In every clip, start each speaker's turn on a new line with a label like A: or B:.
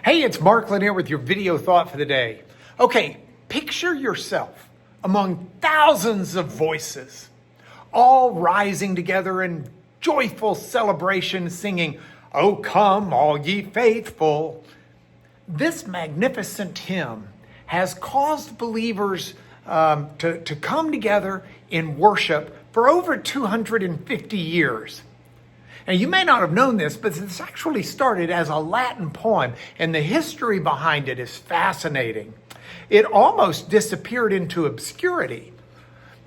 A: Hey, it's Mark Lanier with your video thought for the day. Okay, picture yourself among thousands of voices, all rising together in joyful celebration, singing, "Oh, come, all ye faithful." This magnificent hymn has caused believers to come together in worship for over 250 years. Now, you may not have known this, but this actually started as a Latin poem, and the history behind it is fascinating. It almost disappeared into obscurity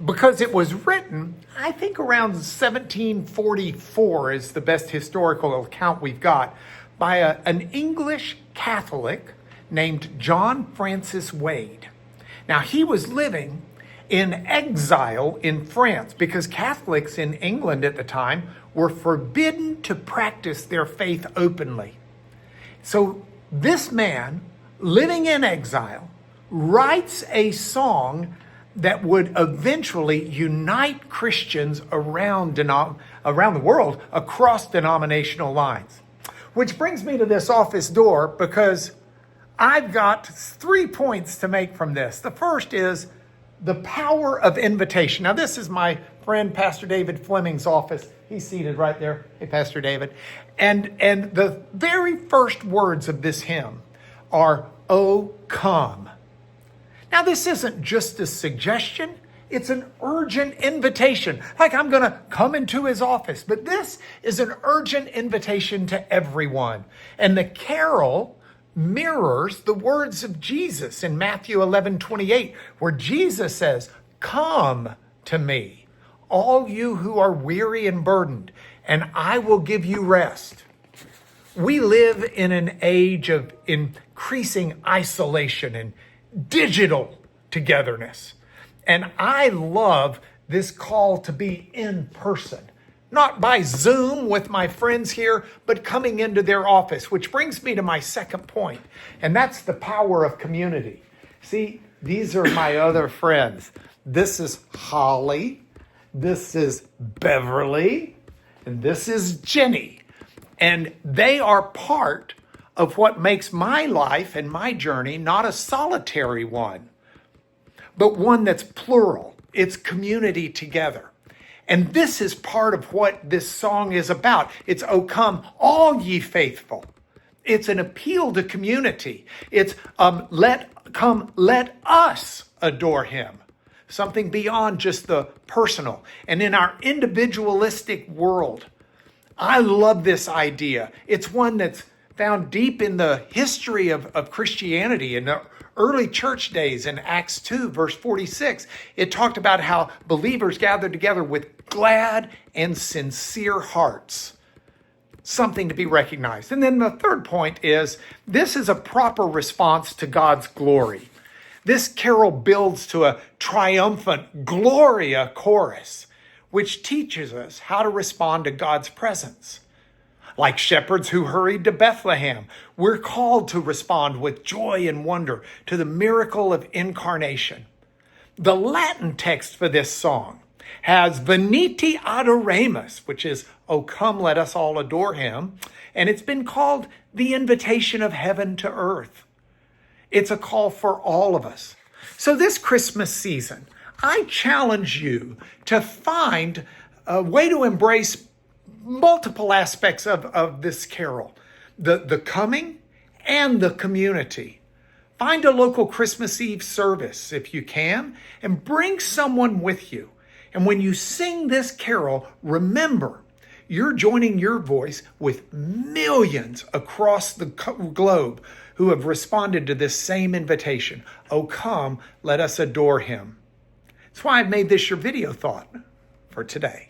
A: because it was written, I think around 1744 is the best historical account we've got, by an English Catholic named John Francis Wade. Now, he was living in exile in France because Catholics in England at the time were forbidden to practice their faith openly. So this man, living in exile, writes a song that would eventually unite Christians around the world across denominational lines. Which brings me to this office door because I've got 3 points to make from this. The first is the power of invitation. Now, this is my friend, Pastor David Fleming's office. He's seated right there. Hey, Pastor David. And the very first words of this hymn are, "Oh, come." Now, this isn't just a suggestion. It's an urgent invitation. Like I'm going to come into his office. But this is an urgent invitation to everyone. And the carol mirrors the words of Jesus in Matthew 11:28, where Jesus says, "Come to me, all you who are weary and burdened, and I will give you rest." We live in an age of increasing isolation and digital togetherness. And I love this call to be in person. Not by Zoom with my friends here, but coming into their office, which brings me to my second point, and that's the power of community. See, these are my other friends. This is Holly, this is Beverly, and this is Jenny. And they are part of what makes my life and my journey not a solitary one, but one that's plural. It's community together. And this is part of what this song is about. It's, "Oh, come, all ye faithful." It's an appeal to community. It's, let us adore him. Something beyond just the personal. And in our individualistic world, I love this idea. It's one that's found deep in the history of Christianity. In the early church days in Acts 2, verse 46, it talked about how believers gathered together with glad and sincere hearts. Something to be recognized. And then the third point is, this is a proper response to God's glory. This carol builds to a triumphant Gloria chorus, which teaches us how to respond to God's presence. Like shepherds who hurried to Bethlehem, we're called to respond with joy and wonder to the miracle of incarnation. The Latin text for this song has "Venite adoremus," which is, "Oh, come, let us all adore him." And it's been called the invitation of heaven to earth. It's a call for all of us. So this Christmas season, I challenge you to find a way to embrace multiple aspects of this carol, the coming and the community. Find a local Christmas Eve service if you can, and bring someone with you. And when you sing this carol, remember, you're joining your voice with millions across the globe who have responded to this same invitation. Oh, come, let us adore him. That's why I've made this your video thought for today.